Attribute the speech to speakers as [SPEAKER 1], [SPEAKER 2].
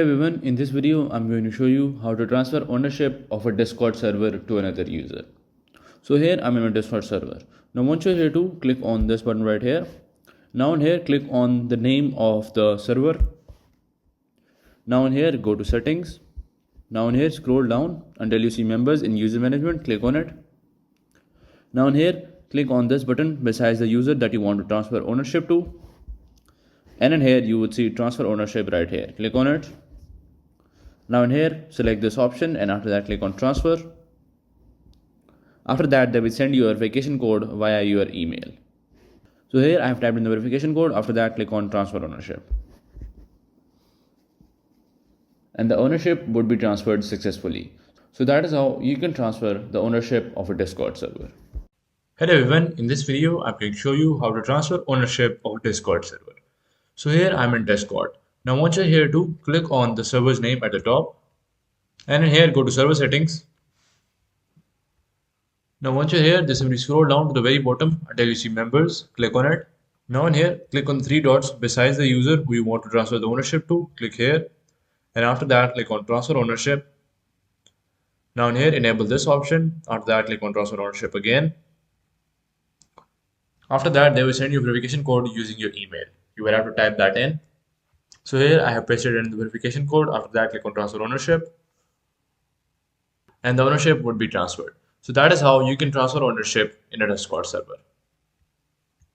[SPEAKER 1] Hey everyone, in this video I'm going to show you how to transfer ownership of a Discord server to another user. So here I'm in my Discord server. Now once you're here to click on this button right here. Now in here click on the name of the server. Now in here go to settings. Now in here scroll down until you see members in user management, click on it. Now in here click on this button besides the user that you want to transfer ownership to. And in here you would see transfer ownership right here. Click on it. Now in here, select this option and after that click on transfer. After that, they will send you a verification code via your email. So here I have typed in the verification code. After that, click on transfer ownership. And the ownership would be transferred successfully. So that is how you can transfer the ownership of a Discord server.
[SPEAKER 2] Hello everyone, in this video I'm going to show you how to transfer ownership of a Discord server. So here I'm in Discord. Now once you're here to click on the server's name at the top and in here go to server settings. Now once you're here, just simply scroll down to the very bottom until you see members, click on it. Now in here, click on the three dots besides the user who you want to transfer the ownership to, click here and after that click on transfer ownership. Now in here enable this option, after that click on transfer ownership again. After that they will send you a verification code using your email. You will have to type that in. So here I have pasted in the verification code. After that click on transfer ownership and the ownership would be transferred. So that is how you can transfer ownership in a Discord server.